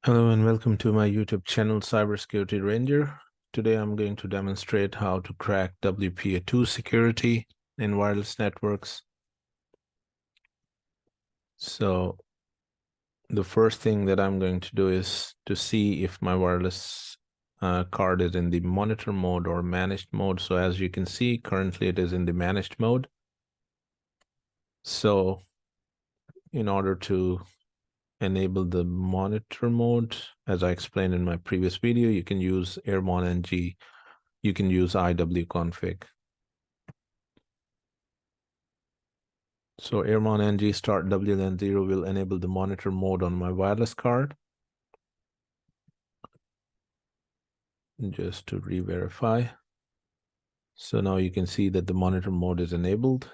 Hello and welcome to my YouTube channel, Cybersecurity Ranger. Today I'm going to demonstrate how to crack WPA2 security in wireless networks. So the first thing that I'm going to do is to see if my wireless card is in the monitor mode or managed mode. So as you can see, currently it is in the managed mode. So in order to enable the monitor mode, as I explained in my previous video, you can use airmon-ng. You can use iwconfig. So airmon-ng start WLAN 0 will enable the monitor mode on my wireless card. Just to re-verify. So now you can see that the monitor mode is enabled.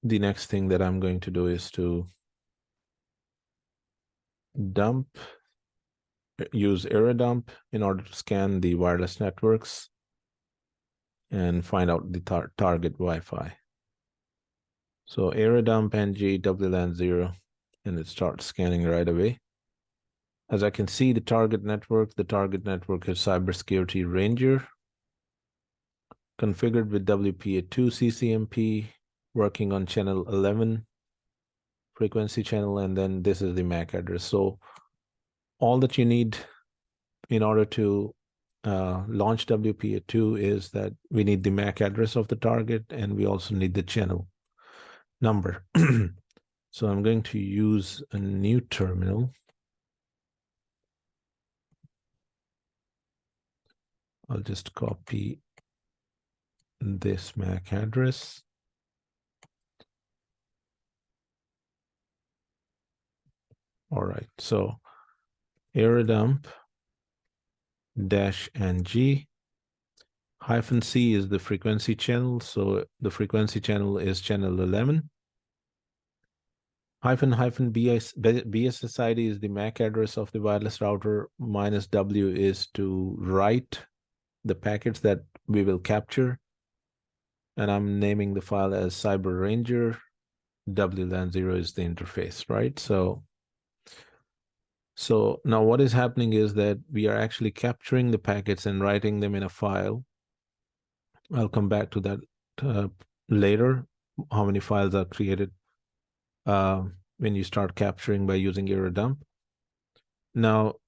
The next thing that I'm going to do is to use AirDump in order to scan the wireless networks and find out the target Wi-Fi. So AirDump ng WLAN 0, and it starts scanning right away. As I can see, the target network is Cybersecurity Ranger, configured with WPA2 CCMP, working on channel 11 frequency channel, and then this is the MAC address. So all that you need in order to launch WPA2 is that we need the MAC address of the target, and we also need the channel number. So I'm going to use a new terminal. I'll just copy this MAC address. All right, so AirDump -ng -c is the frequency channel. So the frequency channel is channel 11. BSSID is the MAC address of the wireless router. -w is to write the packets that we will capture. And I'm naming the file as Cyber Ranger. WLAN 0 is the interface, right? So now what is happening is that we are actually capturing the packets and writing them in a file. I'll come back to that later, how many files are created when you start capturing by using AirDump. Now,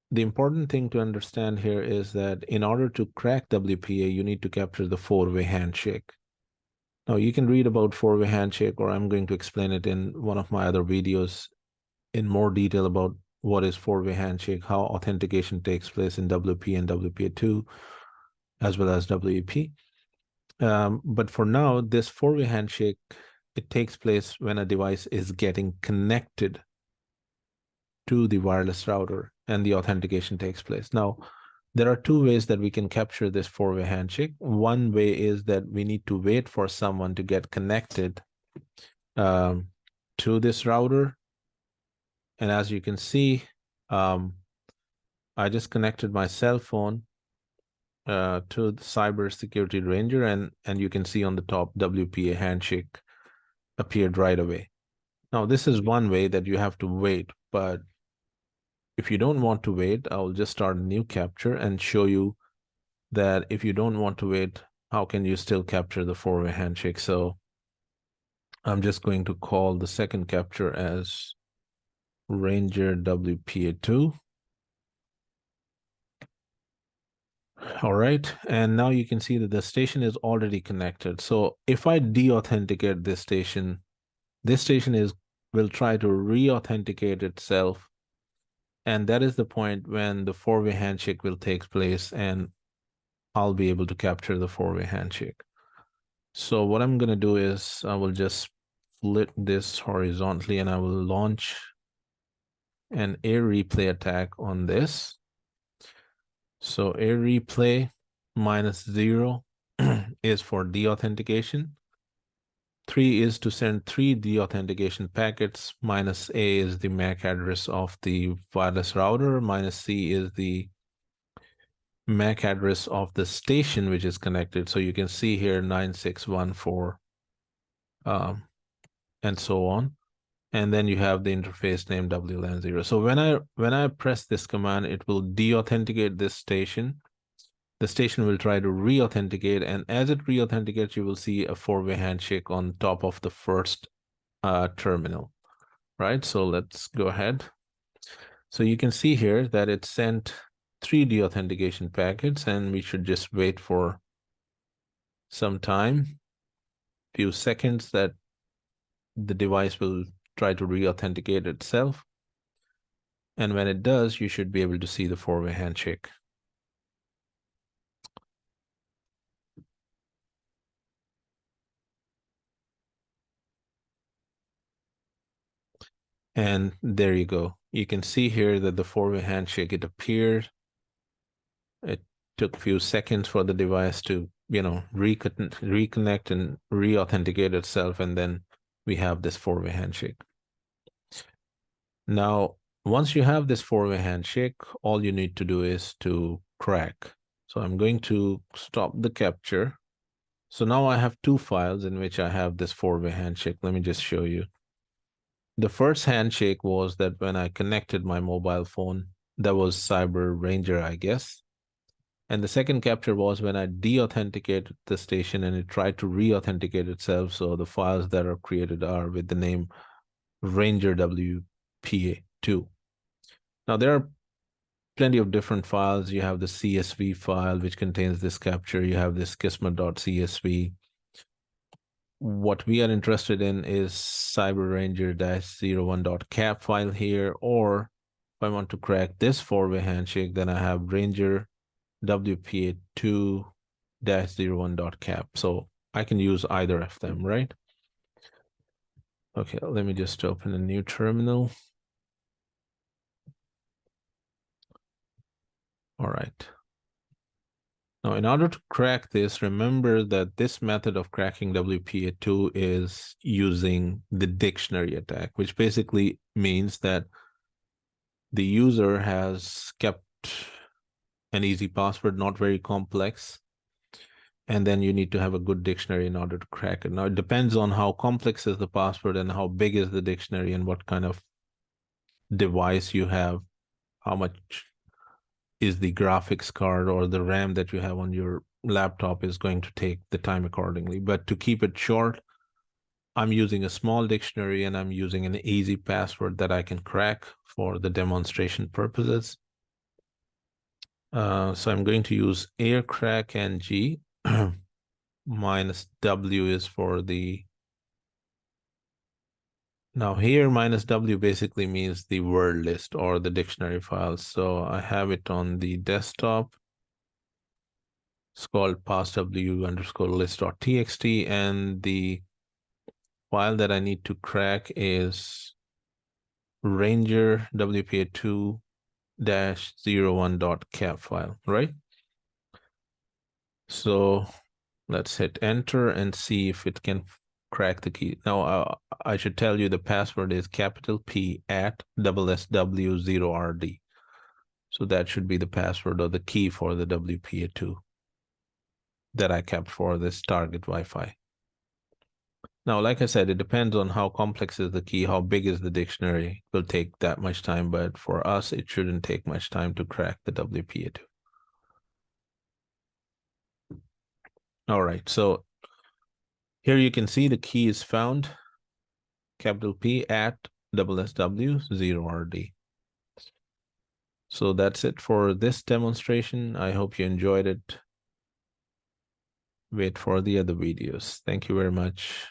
the important thing to understand here is that in order to crack WPA, you need to capture the four-way handshake. Now, you can read about four-way handshake, or I'm going to explain it in one of my other videos in more detail about what is four-way handshake, how authentication takes place in WP and WPA2, as well as WEP. But for now, this four-way handshake, it takes place when a device is getting connected to the wireless router and the authentication takes place. Now, there are two ways that we can capture this four-way handshake. One way is that we need to wait for someone to get connected to this router. And as you can see, I just connected my cell phone to the Cybersecurity Ranger, and you can see on the top WPA handshake appeared right away. Now, this is one way that you have to wait, but if you don't want to wait, I'll just start a new capture and show you that if you don't want to wait, how can you still capture the four-way handshake? So I'm just going to call the second capture as Ranger WPA2. All right, and now you can see that the station is already connected. So if I de-authenticate this station will try to re-authenticate itself. And that is the point when the four-way handshake will take place, and I'll be able to capture the four-way handshake. So what I'm going to do is I will just split this horizontally, and I will launch an air replay attack on this. So air replay -0 is for de-authentication. 3 is to send 3 de-authentication packets. -A is the MAC address of the wireless router. -C is the MAC address of the station which is connected. So you can see here 9614 and so on. and then you have the interface name WLAN 0. So when I press this command, it will deauthenticate this station. The station will try to re-authenticate, and as it re-authenticates, you will see a four-way handshake on top of the first terminal, right? So let's go ahead. So you can see here that it sent 3 deauthentication packets, and we should just wait for some time, few seconds, that the device will try to re-authenticate itself. And when it does, you should be able to see the four-way handshake. And there you go. You can see here that the four-way handshake, it appeared. It took a few seconds for the device to, reconnect and re-authenticate itself. And then we have this four-way handshake. Now, once you have this four-way handshake, all you need to do is to crack. So I'm going to stop the capture. So now I have 2 files in which I have this four-way handshake. Let me just show you. The first handshake was that when I connected my mobile phone, that was Cyber Ranger, I guess. And the second capture was when I deauthenticated the station and it tried to re-authenticate itself. So the files that are created are with the name Ranger WPA2. Now there are plenty of different files. You have the CSV file, which contains this capture. You have this kismet.csv. What we are interested in is cyberranger-01.cap file here, or if I want to crack this four-way handshake, then I have ranger WPA2-01.cap. So I can use either of them, right? Okay, let me just open a new terminal. All right. Now, in order to crack this, remember that this method of cracking WPA2 is using the dictionary attack, which basically means that the user has kept an easy password, not very complex, and then you need to have a good dictionary in order to crack it. Now, it depends on how complex is the password and how big is the dictionary and what kind of device you have, how much is the graphics card or the RAM that you have on your laptop is going to take the time accordingly. But to keep it short, I'm using a small dictionary and I'm using an easy password that I can crack for the demonstration purposes. So I'm going to use aircrack ng minus W is for the. Now here minus W basically means the word list or the dictionary files. So I have it on the desktop. It's called passw_list.txt, and the file that I need to crack is ranger WPA2-01.cap file, right? So let's hit enter and see if it can crack the key. Now, I should tell you the password is capital P at SSW0RD. So that should be the password or the key for the WPA2 that I kept for this target Wi-Fi. Now, like I said, it depends on how complex is the key, how big is the dictionary. It will take that much time, but for us, it shouldn't take much time to crack the WPA2. All right, so here you can see the key is found, capital P at SSW0RD. So that's it for this demonstration. I hope you enjoyed it. Wait for the other videos. Thank you very much.